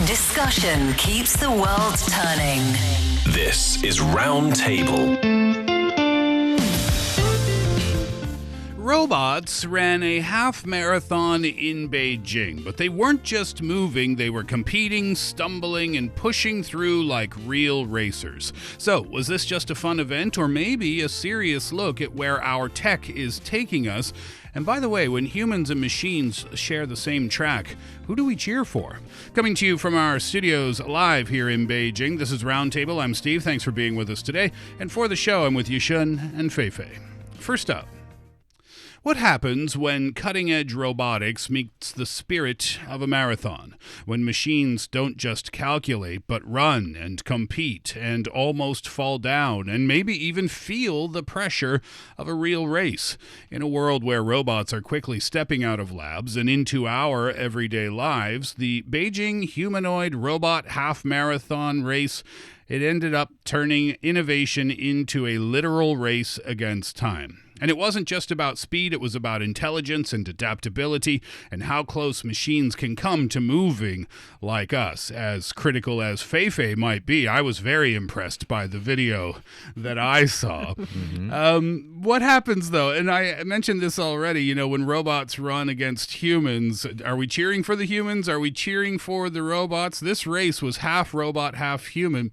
Discussion keeps the world turning. This is Roundtable. Robots ran a half marathon in Beijing, but they weren't just moving, they were competing, stumbling, and pushing through like real racers. So, was this just a fun event, or maybe a serious look at where our tech is taking us? And by the way, when humans and machines share the same track, who do we cheer for? Coming to you from our studios live here in Beijing, this is Roundtable. I'm Steve. Thanks for being with us today. And for the show, I'm with Yushun and Fei Fei. First up, what happens when cutting-edge robotics meets the spirit of a marathon? When machines don't just calculate, but run and compete and almost fall down and maybe even feel the pressure of a real race? In a world where robots are quickly stepping out of labs and into our everyday lives, the Beijing humanoid robot half-marathon race, it ended up turning innovation into a literal race against time. And it wasn't just about speed, it was about intelligence and adaptability and how close machines can come to moving like us. As critical as Fei Fei might be, I was very impressed by the video that I saw. What happens, though, and I mentioned this already, when robots run against humans, are we cheering for the humans? Are we cheering for the robots? This race was half robot, half human.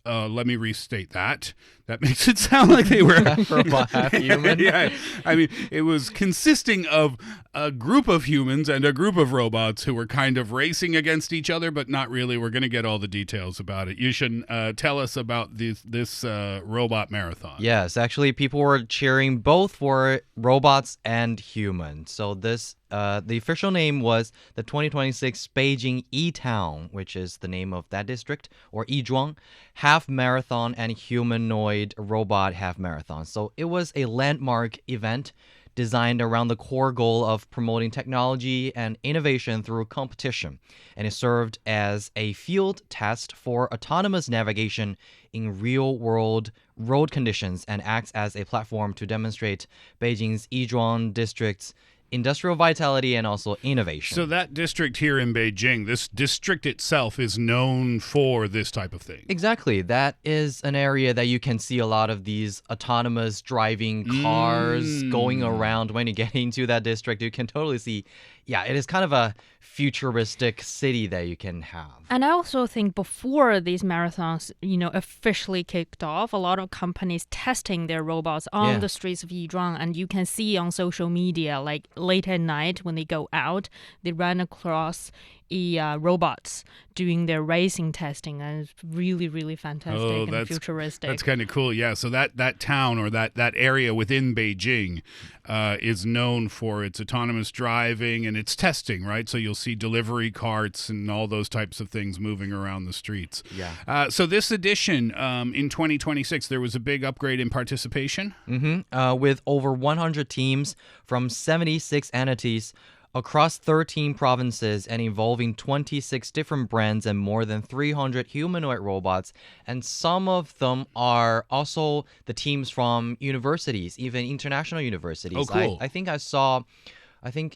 Let me restate that. That makes it sound like they were half robot, half human. Yeah, I mean, it was consisting of a group of humans and a group of robots who were kind of racing against each other, but not really. We're going to get all the details about it. You should tell us about this robot marathon. Yes, actually, people were cheering both for robots and humans. So this, the official name was the 2026 Beijing E-Town, which is the name of that district, or Yizhuang, half marathon and humanoid robot half marathon. So it was a landmark event designed around the core goal of promoting technology and innovation through competition. And it served as a field test for autonomous navigation in real-world road conditions and acts as a platform to demonstrate Beijing's Yizhuang district's industrial vitality and also innovation. So that district here in Beijing, this district itself is known for this type of thing. Exactly. That is an area that you can see a lot of these autonomous driving cars going around. When you get into that district, you can totally see, it is kind of a futuristic city that you can have. And I also think before these marathons, officially kicked off, a lot of companies testing their robots on the streets of Yizhuang, and you can see on social media, like late at night when they go out, they run across robots doing their racing testing, and it's really, really fantastic and futuristic. That's kind of cool, yeah. So that town or that area within Beijing is known for its autonomous driving and its testing, right? So you'll see delivery carts and all those types of things moving around the streets. Yeah. So this edition in 2026, there was a big upgrade in participation? With over 100 teams from 76 entities across 13 provinces and involving 26 different brands and more than 300 humanoid robots. And some of them are also the teams from universities, even international universities. Oh, cool. I think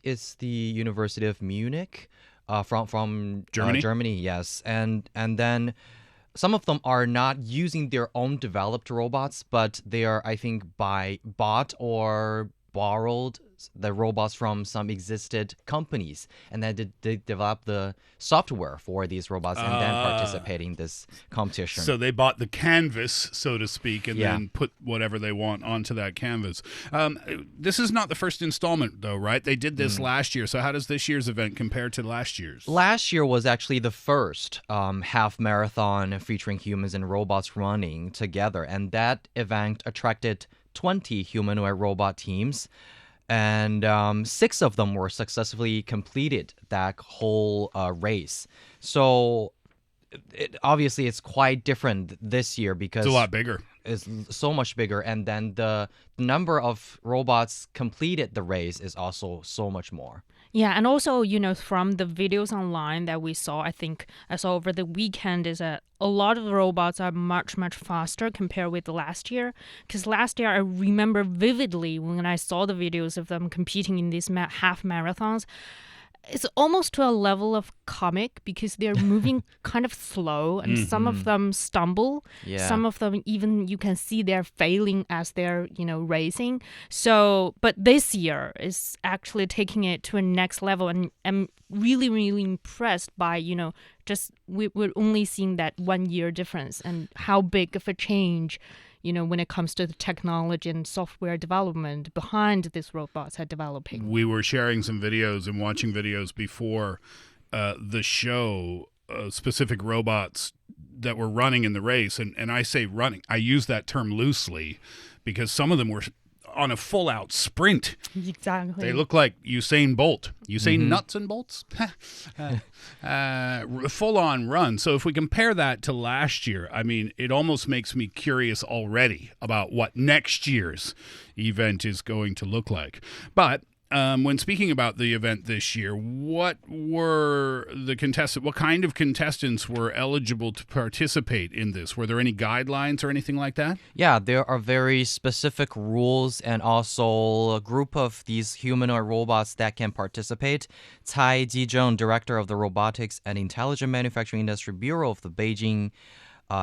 it's the University of Munich from Germany? Germany, yes. And then some of them are not using their own developed robots, but they are, I think, bought or borrowed the robots from some existed companies, and then they developed the software for these robots and then participating in this competition. So they bought the canvas, so to speak, and then put whatever they want onto that canvas. This is not the first installment, though, right? They did this last year. So how does this year's event compare to last year's? Last year was actually the first half marathon featuring humans and robots running together, and that event attracted 20 humanoid robot teams, and 6 of them were successfully completed that whole race. So obviously it's quite different this year because it's a lot bigger. It's so much bigger, and then the number of robots completed the race is also so much more. Yeah, and also, from the videos online that we saw, I think I saw over the weekend, is a lot of the robots are much, much faster compared with last year. Because last year, I remember vividly when I saw the videos of them competing in these half marathons, it's almost to a level of comic because they're moving kind of slow and some of them stumble. Yeah. Some of them even you can see they're failing as they're, racing. So, but this year is actually taking it to a next level, and I'm really, really impressed by, just we're only seeing that 1 year difference and how big of a change when it comes to the technology and software development behind these robots are developing. We were sharing some videos and watching videos before the show, specific robots that were running in the race. And I say running. I use that term loosely because some of them were on a full-out sprint. Exactly. They look like Usain Bolt. Usain nuts and bolts? Full-on run. So if we compare that to last year, I mean, it almost makes me curious already about what next year's event is going to look like. But when speaking about the event this year, what kind of contestants were eligible to participate in this? Were there any guidelines or anything like that? Yeah, there are very specific rules and also a group of these humanoid robots that can participate. Cai Jizheng, director of the Robotics and Intelligent Manufacturing Industry Bureau of the Beijing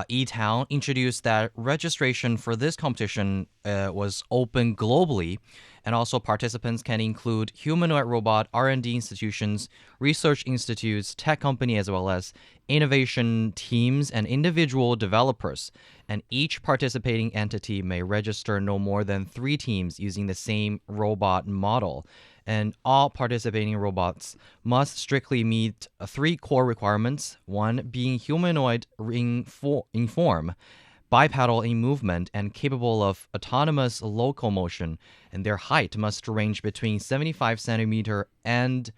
E-Town, introduced that registration for this competition was open globally, and also participants can include humanoid robot R&D institutions, research institutes, tech company, as well as innovation teams and individual developers. And each participating entity may register no more than 3 teams using the same robot model. And all participating robots must strictly meet 3 core requirements. 1, being humanoid in form, bipedal in movement, and capable of autonomous locomotion. And their height must range between 75 centimeter and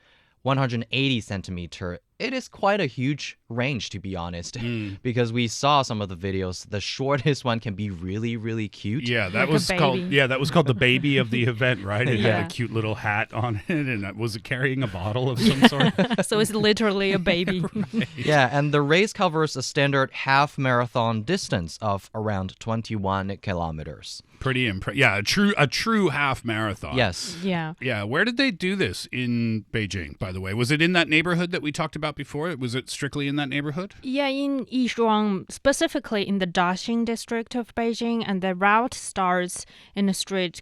180 centimeter. It is quite a huge range, to be honest, because we saw some of the videos. The shortest one can be really, really cute. Yeah, that Like a was called. baby. Yeah, that was called the baby of the event, right? It Yeah. had a cute little hat on it, and was it carrying a bottle of some sort? So it's literally a baby. Yeah, and the race covers a standard half marathon distance of around 21 kilometers. Pretty impressive. Yeah, a true half marathon. Yes. Yeah. Yeah, where did they do this in Beijing, by the way? Was it in that neighborhood that we talked about before? Was it strictly in that neighborhood? Yeah, in Yizhuang, specifically in the Daxing district of Beijing, and the route starts in a streets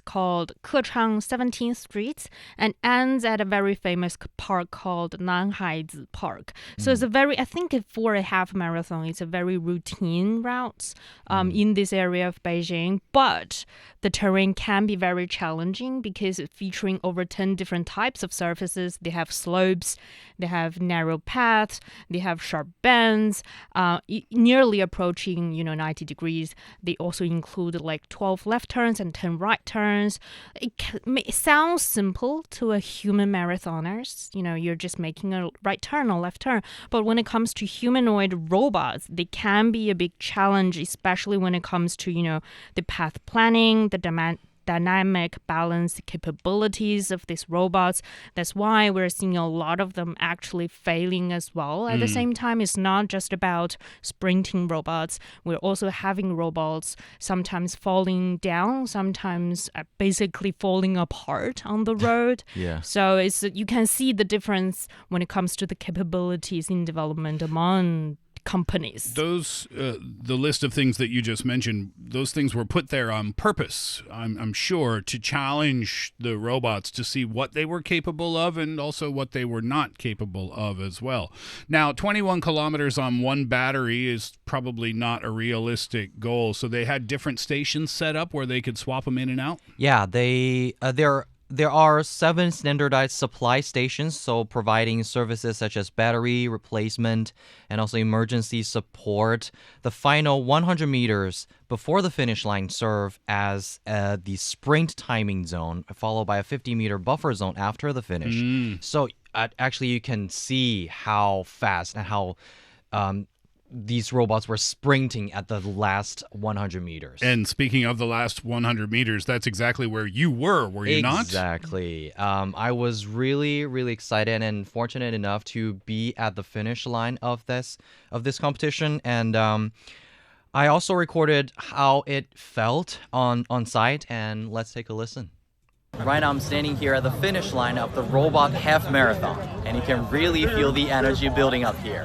called Kechang 17th Street and ends at a very famous park called Nanhaizi Park. So it's I think for a half marathon, it's a very routine route in this area of Beijing. But the terrain can be very challenging because it's featuring over 10 different types of surfaces. They have slopes, they have narrow paths, they have sharp bends, nearly approaching 90 degrees. They also include like 12 left turns and 10 right turns. It sounds simple to a human marathoners. You're just making a right turn or left turn. But when it comes to humanoid robots, they can be a big challenge, especially when it comes to the path planning, the dynamic balance capabilities of these robots. That's why we're seeing a lot of them actually failing as well. At the same time, it's not just about sprinting robots. We're also having robots sometimes falling down, sometimes basically falling apart on the road. Yeah. So you can see the difference when it comes to the capabilities in development among companies. Those, the list of things that you just mentioned, those things were put there on purpose, I'm sure, to challenge the robots to see what they were capable of and also what they were not capable of as well. Now, 21 kilometers on one battery is probably not a realistic goal, so they had different stations set up where they could swap them in and out? Yeah, there are 7 standardized supply stations, so providing services such as battery replacement and also emergency support. The final 100 meters before the finish line serve as the sprint timing zone, followed by a 50-meter buffer zone after the finish. So actually you can see how fast and how these robots were sprinting at the last 100 meters. And speaking of the last 100 meters, that's exactly where you were you not? Exactly. I was really, really excited and fortunate enough to be at the finish line of this competition. And I also recorded how it felt on site, and let's take a listen. Right now I'm standing here at the finish line of the robot half marathon, and you can really feel the energy building up here.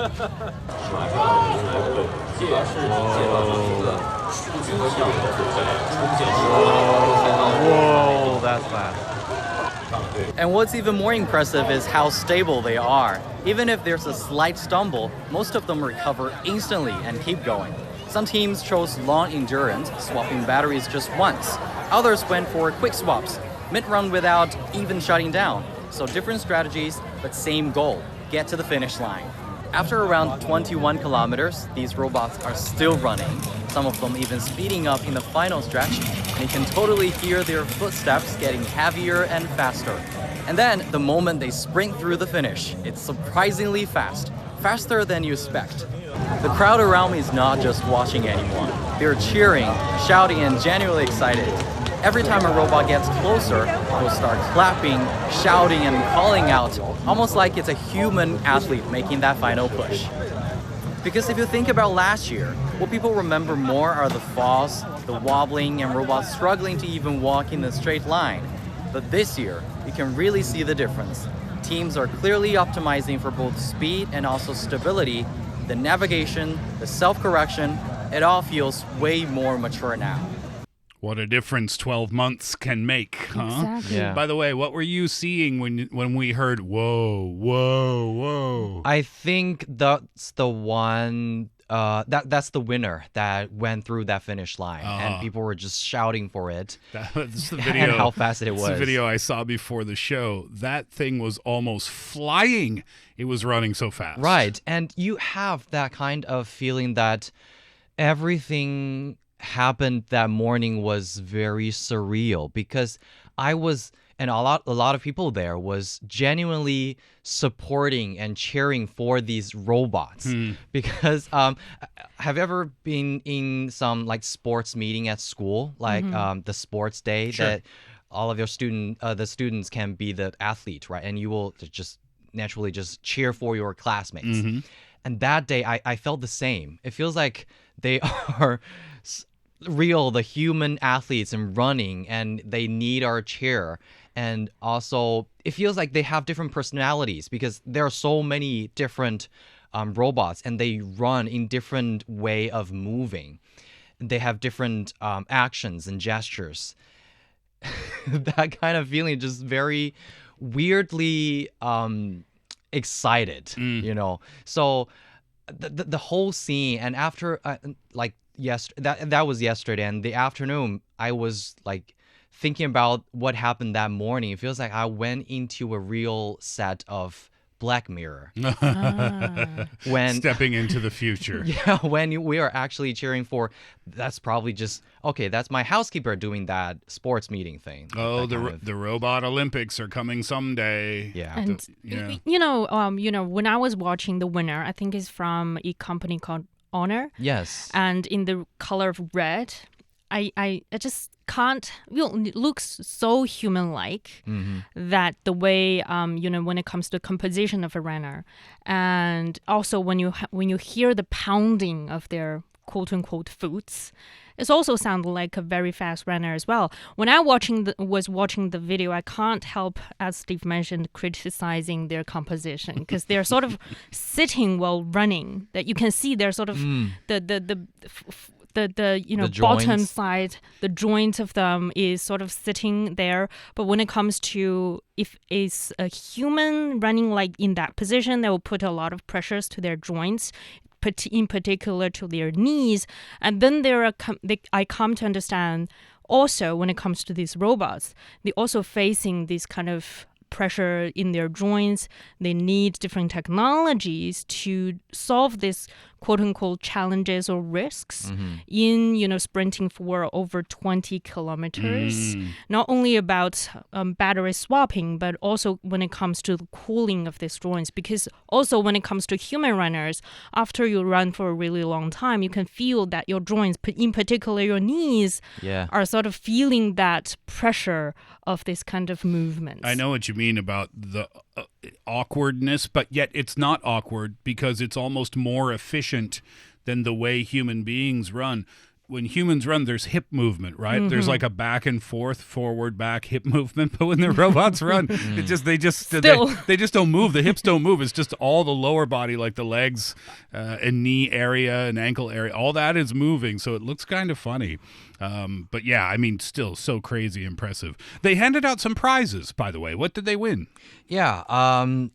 Whoa, that's fast. And what's even more impressive is how stable they are. Even if there's a slight stumble, most of them recover instantly and keep going. Some teams chose long endurance, swapping batteries just once. Others went for quick swaps, mid-run without even shutting down. So different strategies, but same goal, get to the finish line. After around 21 kilometers, these robots are still running, some of them even speeding up in the final stretch, and you can totally hear their footsteps getting heavier and faster. And then, the moment they sprint through the finish, it's surprisingly fast, faster than you expect. The crowd around me is not just watching anymore. They're cheering, shouting, and genuinely excited. Every time a robot gets closer, they'll start clapping, shouting, and calling out, almost like it's a human athlete making that final push. Because if you think about last year, what people remember more are the falls, the wobbling, and robots struggling to even walk in a straight line. But this year, you can really see the difference. Teams are clearly optimizing for both speed and also stability. The navigation, the self-correction, it all feels way more mature now. What a difference 12 months can make, huh? Exactly. Yeah. By the way, what were you seeing when we heard whoa, whoa, whoa? I think that's the one. That's the winner that went through that finish line, and people were just shouting for it. That's the And video. how fast it was. It's the video I saw before the show. That thing was almost flying. It was running so fast. Right, and you have that kind of feeling that everything happened that morning was very surreal, because I was, and a lot of people there was genuinely supporting and cheering for these robots. Because have you ever been in some like sports meeting at school, like the sports day, that all of your the students can be the athlete, right? And you will just naturally just cheer for your classmates. And that day I felt the same. It feels like they are real, the human athletes and running, and they need our cheer. And also it feels like they have different personalities, because there are so many different robots, and they run in different way of moving. They have different actions and gestures. That kind of feeling, just very weirdly excited, you know. So the whole scene, and after that was yesterday, and the afternoon I was like thinking about what happened that morning. It feels like I went into a real set of Black Mirror. When Stepping into the future. yeah, when we are actually cheering for, that's probably just okay. That's my housekeeper doing that sports meeting thing. Oh, That kind of- the robot Olympics are coming someday. yeah. And Yeah. when I was watching the winner, I think it's from a company called Honor, Yes. and in the color of red, I just can't. It looks so human-like that the way when it comes to the composition of a runner, and also when you hear the pounding of their quote-unquote foots, it also sounded like a very fast runner as well. When I was watching the video, I can't help, as Steve mentioned, criticizing their composition, because they're sort of sitting while running. That you can see they're sort of the bottom joints. side, the joint of them is sort of sitting there. But when it comes to if it's a human running like in that position, they will put a lot of pressures to their joints, in particular to their knees. And then I come to understand also when it comes to these robots, they're also facing this kind of pressure in their joints. They need different technologies to solve this quote-unquote challenges or risks in sprinting for over 20 kilometers. Not only about battery swapping, but also when it comes to the cooling of these joints, because also when it comes to human runners, after you run for a really long time, you can feel that your joints, in particular your knees, Yeah. are sort of feeling that pressure of this kind of movement. I know what you mean about the awkwardness, but yet it's not awkward, because it's almost more efficient than the way human beings run. when humans run, there's hip movement, right? There's like a back and forth, forward, back, hip movement. But when the robots run, they just don't move. The hips don't move. It's just all the lower body, like the legs and knee area and ankle area. All that is moving, so it looks kind of funny. But yeah, I mean, still so crazy impressive. They handed out some prizes, by the way. What did they win? Yeah,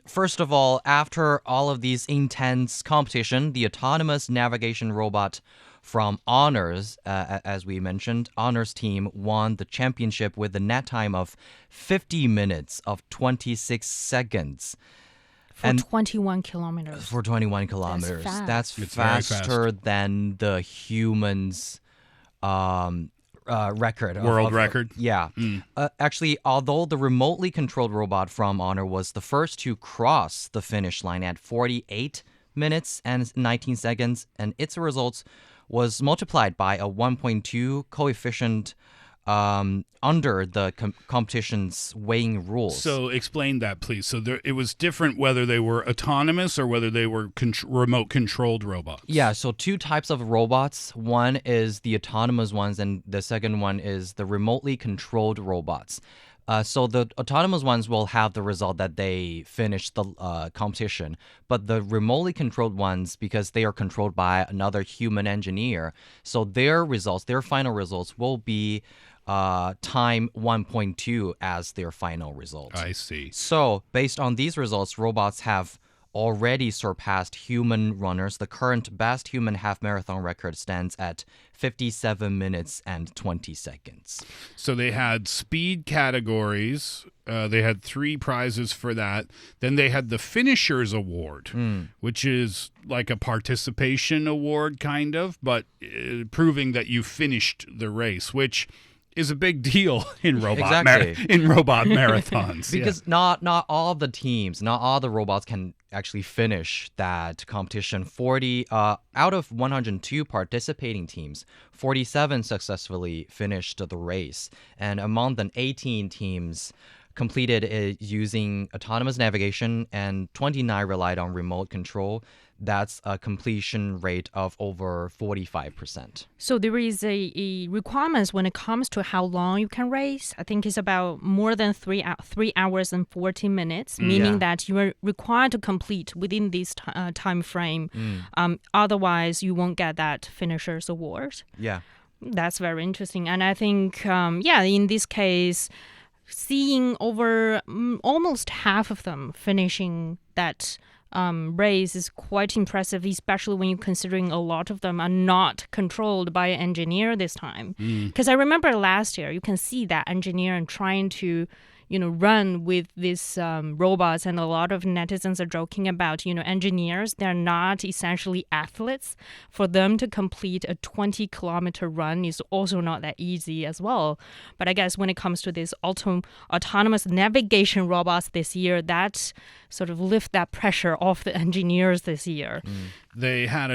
first of all, after all of these intense competition, the autonomous navigation robot from Honors, as we mentioned, Honors team won the championship with a net time of 50 minutes of 26 seconds. For 21 kilometers. For 21 kilometers. That's It's faster than the humans' record. World record? Yeah. Actually, although the remotely controlled robot from Honor was the first to cross the finish line at 48 minutes and 19 seconds, and its results was multiplied by a 1.2 coefficient under the competition's weighing rules. So explain that, please. So it was different whether they were autonomous or whether they were remote-controlled robots. Yeah, so two types of robots. One is the autonomous ones, and the second one is the remotely controlled robots. So the autonomous ones will have the result that they finished the competition, but the remotely controlled ones, because they are controlled by another human engineer, so their results, their final results will be time 1.2 as their final result. I see. So based on these results, robots have already surpassed human runners. The current best human half marathon record stands at 57 minutes and 20 seconds. So they had speed categories. They had 3 prizes for that. Then they had the Finishers Award, which is like a participation award kind of, but proving that you finished the race, which is a big deal in robot marathons. Because not all the teams, not all the robots can actually finish that competition. 40 out of 102 participating teams, 47 successfully finished the race, and among them 18 teams completed it using autonomous navigation and 29 relied on remote control. That's a completion rate of over 45%. So there is a requirements when it comes to how long you can race. I think it's about more than 3 hours and 40 minutes, meaning that you are required to complete within this time frame. Otherwise, you won't get that Finishers Award. Yeah. That's very interesting. And I think, in this case, seeing over almost half of them finishing that race is quite impressive, especially when you're considering a lot of them are not controlled by an engineer this time. Because I remember last year, you can see that engineer trying to run with these robots, and a lot of netizens are joking about, engineers, they're not essentially athletes. For them to complete a 20-kilometer run is also not that easy as well. But I guess when it comes to these autonomous navigation robots this year, that sort of lift that pressure off the engineers this year. They had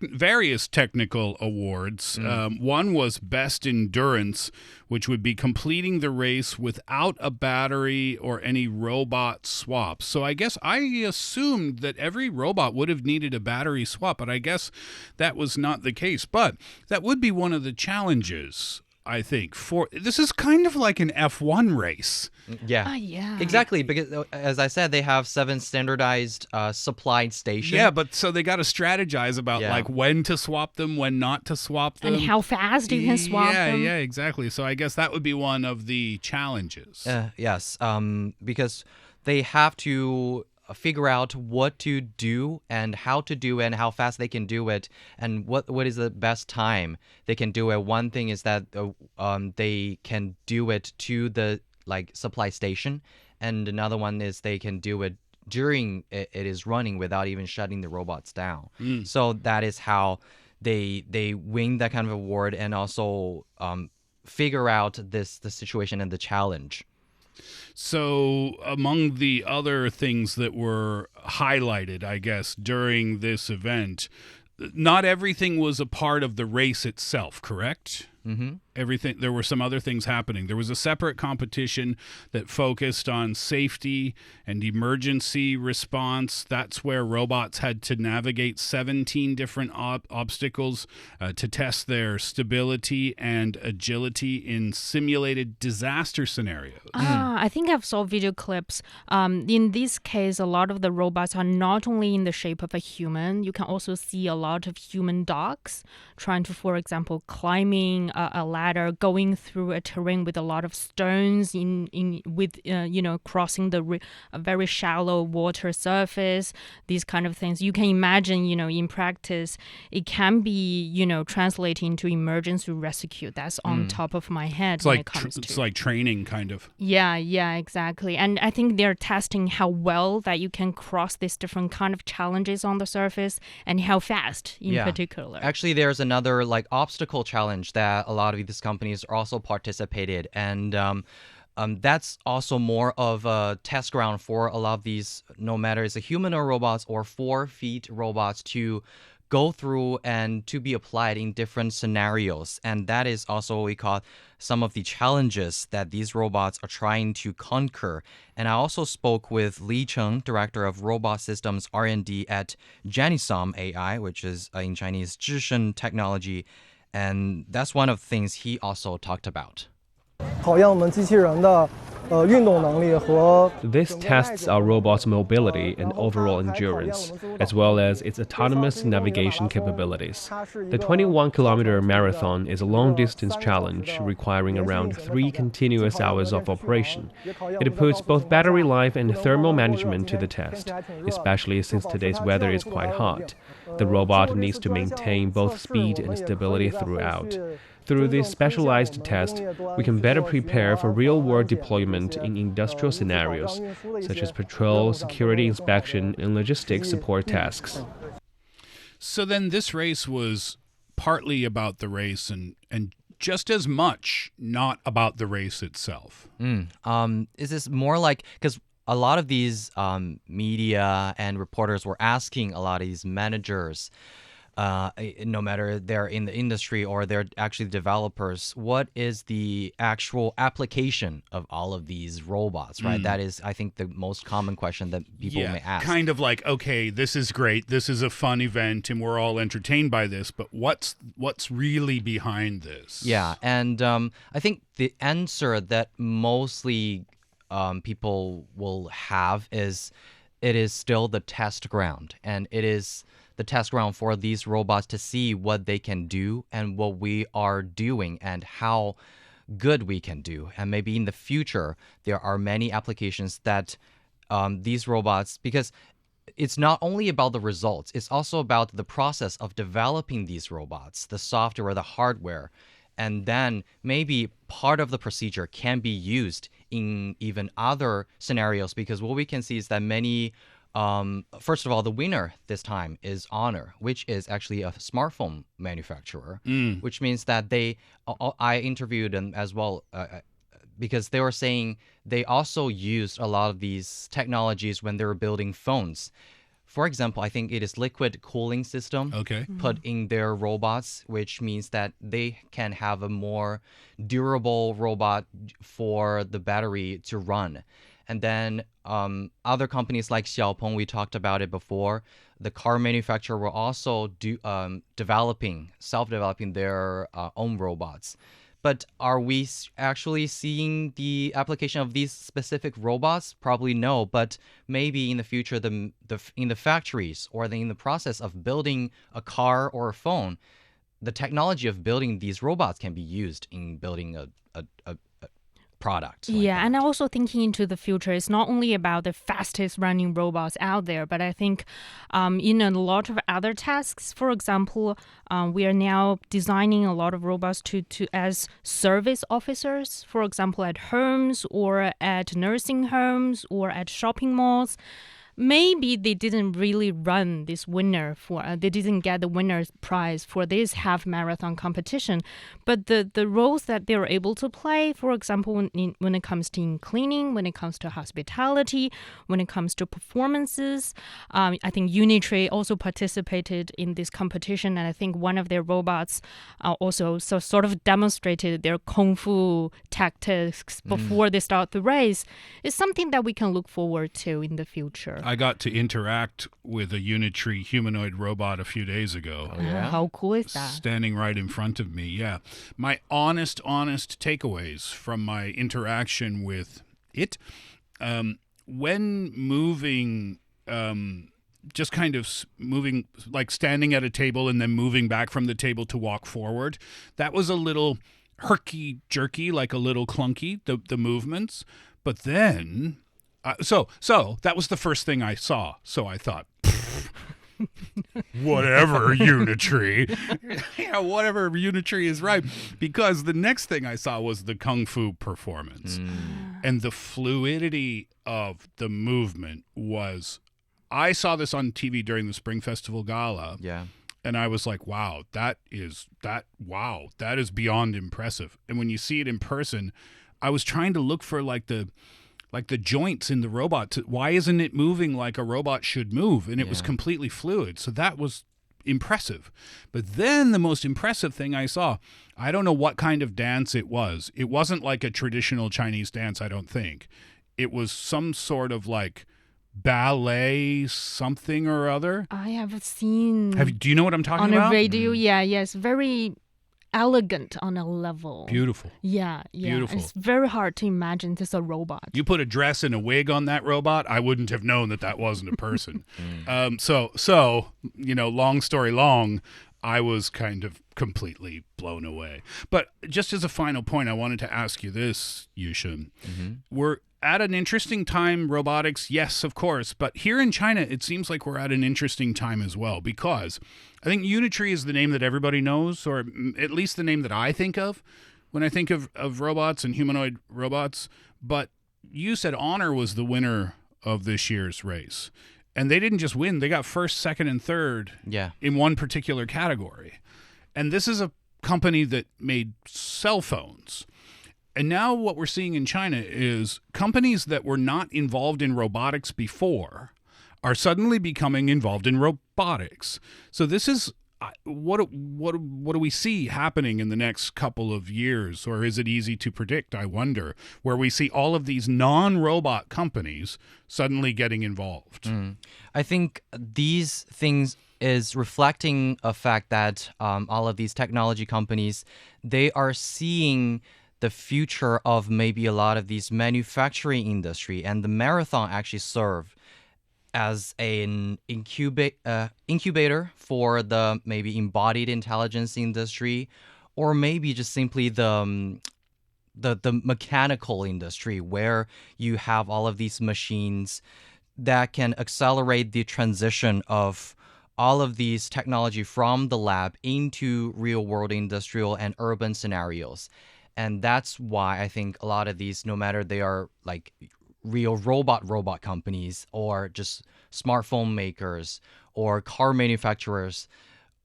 various technical awards. One was Best Endurance, which would be completing the race without a battery or any robot swaps. So I guess I assumed that every robot would have needed a battery swap, but I guess that was not the case. But that would be one of the challenges, I think. This is kind of like an F1 race. Yeah. Yeah. Exactly, because as I said, they have 7 standardized supply stations. Yeah, but so they got to strategize about like when to swap them, when not to swap them. And how fast you can swap them. Yeah, exactly. So I guess that would be one of the challenges. Yes, because they have to figure out what to do and how to do it and how fast they can do it and what is the best time they can do it. One thing is that they can do it to the supply station, and another one is they can do it during it is running without even shutting the robots down. So that is how they win that kind of award, and also figure out the situation and the challenge. So among the other things that were highlighted, I guess, during this event, not everything was a part of the race itself, correct? There were some other things happening. There was a separate competition that focused on safety and emergency response. That's where robots had to navigate 17 different obstacles to test their stability and agility in simulated disaster scenarios. I think I've saw video clips. In this case, a lot of the robots are not only in the shape of a human. You can also see a lot of human dogs trying to, for example, climbing a ladder, going through a terrain with a lot of stones crossing a very shallow water surface, these kind of things. You can imagine, in practice, it can be, translating to emergency rescue. That's on top of my head when it comes to. It's like training, kind of. Yeah, exactly. And I think they're testing how well that you can cross these different kind of challenges on the surface and how fast in particular. Actually, there's another obstacle challenge that a lot of these companies also participated, and that's also more of a test ground for a lot of these, no matter it's a human or robots or 4 feet robots, to go through and to be applied in different scenarios. And that is also what we call some of the challenges that these robots are trying to conquer. And I also spoke with Li Cheng, director of robot systems R&D at Janisom AI, which is in Chinese 智胜 technology. And that's one of the things he also talked about. This tests our robot's mobility and overall endurance, as well as its autonomous navigation capabilities. The 21-kilometer marathon is a long-distance challenge requiring around 3 continuous hours of operation. It puts both battery life and thermal management to the test, especially since today's weather is quite hot. The robot needs to maintain both speed and stability throughout. Through this specialized test, we can better prepare for real-world deployment in industrial scenarios, such as patrol, security inspection, and logistics support tasks. So then this race was partly about the race and just as much not about the race itself. Is this more like, because a lot of these media and reporters were asking a lot of these managers, no matter they're in the industry or they're actually developers, what is the actual application of all of these robots, right? That is, I think, the most common question that people may ask. Kind of like, okay, this is great, this is a fun event, and we're all entertained by this, but what's really behind this? Yeah, and I think the answer that mostly people will have is it is still the test ground, and it is the test ground for these robots to see what they can do and what we are doing and how good we can do. And maybe in the future, there are many applications that these robots, because it's not only about the results, it's also about the process of developing these robots, the software, the hardware. And then maybe part of the procedure can be used in even other scenarios, because what we can see is that many first of all, the winner this time is Honor, which is actually a smartphone manufacturer, which means that I interviewed them as well because they were saying they also used a lot of these technologies when they were building phones. For example, I think it is liquid cooling system put in their robots, which means that they can have a more durable robot for the battery to run. And then other companies like Xiaopeng, we talked about it before, the car manufacturer will also self-developing their own robots. But are we actually seeing the application of these specific robots? Probably no, but maybe in the future, in the factories or in the process of building a car or a phone, the technology of building these robots can be used in building a product. And also thinking into the future, it's not only about the fastest running robots out there, but I think in a lot of other tasks, for example, we are now designing a lot of robots to as service officers, for example, at homes or at nursing homes or at shopping malls. maybe they didn't really run this winner for, they didn't get the winner's prize for this half marathon competition. But the roles that they were able to play, for example, when it comes to cleaning, when it comes to hospitality, when it comes to performances, I think Unitree also participated in this competition. And I think one of their robots also sort of demonstrated their kung fu tactics before they start the race. It's something that we can look forward to in the future. I got to interact with a Unitree humanoid robot a few days ago. Oh, yeah? How cool is that? Standing right in front of me, yeah. My honest takeaways from my interaction with it, when moving, just kind of moving, like standing at a table and then moving back from the table to walk forward, that was a little herky-jerky, like a little clunky, the movements. But then... So that was the first thing I saw. So I thought, whatever, Unitree. Yeah, whatever, Unitree is right. Because the next thing I saw was the kung fu performance. And the fluidity of the movement was... I saw this on TV during the Spring Festival Gala. Yeah. And I was like, wow, that is beyond impressive. And when you see it in person, I was trying to look for like the joints in the robot. Why isn't it moving like a robot should move? And it was completely fluid. So that was impressive. But then the most impressive thing I saw, I don't know what kind of dance it was. It wasn't like a traditional Chinese dance, I don't think. It was some sort of like ballet something or other. I have seen Do you know what I'm talking on about? a radio. Yeah, yes, very elegant on a level. Beautiful. Yeah. Beautiful. It's very hard to imagine this a robot. You put a dress and a wig on that robot, I wouldn't have known that wasn't a person. So long story long, I was kind of completely blown away. But just as a final point, I wanted to ask you this, Yushun. We're at an interesting time, robotics, yes, of course. But here in China, it seems like we're at an interesting time as well, because I think Unitree is the name that everybody knows, or at least the name that I think of when I think of robots and humanoid robots. But you said Honor was the winner of this year's race. And they didn't just win, they got first, second, and third in one particular category. And this is a company that made cell phones. And now what we're seeing in China is companies that were not involved in robotics before are suddenly becoming involved in robotics. So this is what do we see happening in the next couple of years, or is it easy to predict, I wonder, where we see all of these non-robot companies suddenly getting involved? I think these things is reflecting a fact that all of these technology companies, they are seeing the future of maybe a lot of these manufacturing industry, and the marathon actually serve as an incubator for the maybe embodied intelligence industry, or maybe just simply the mechanical industry, where you have all of these machines that can accelerate the transition of all of these technology from the lab into real world industrial and urban scenarios. And that's why I think a lot of these, no matter they are like real robot companies or just smartphone makers or car manufacturers,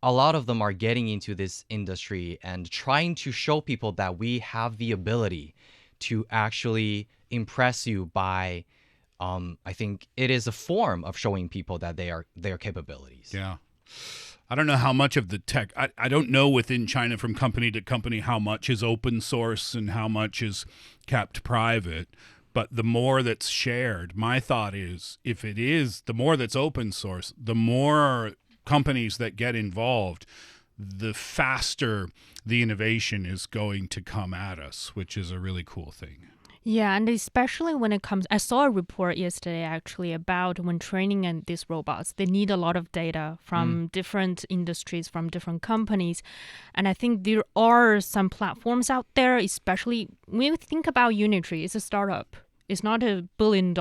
a lot of them are getting into this industry and trying to show people that we have the ability to actually impress you by, I think it is a form of showing people that their capabilities. Yeah. I don't know how much of the tech, I don't know within China from company to company how much is open source and how much is kept private. But the more that's shared, my thought is, if it is, the more that's open source, the more companies that get involved, the faster the innovation is going to come at us, which is a really cool thing. Yeah, and especially when it comes, I saw a report yesterday actually about when training in these robots, they need a lot of data from different industries, from different companies. And I think there are some platforms out there, especially when we think about Unitree, it's a startup. it's not a $1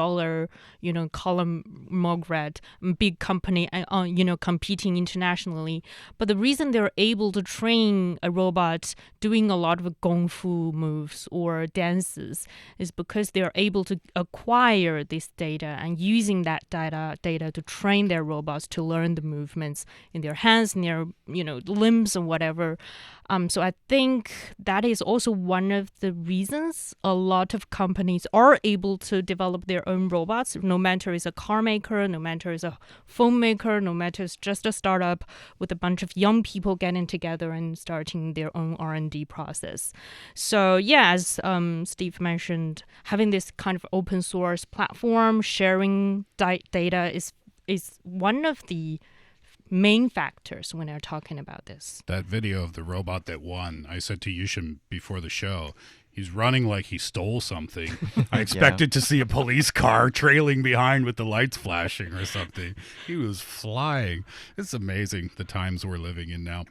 billion, conglomerate, big company, competing internationally. But the reason they're able to train a robot doing a lot of kung fu moves or dances is because they're able to acquire this data and using that data to train their robots to learn the movements in their hands, in their limbs or whatever. So I think that is also one of the reasons a lot of companies are able to develop their own robots, no matter it's a car maker, no matter it's a phone maker, no matter it's just a startup with a bunch of young people getting together and starting their own R&D process. So yeah, as Steve mentioned, having this kind of open source platform, sharing data is one of the main factors when they're talking about this. That video of the robot that won, I said to Yushun before the show, he's running like he stole something. I expected to see a police car trailing behind with the lights flashing or something. He was flying. It's amazing the times we're living in now.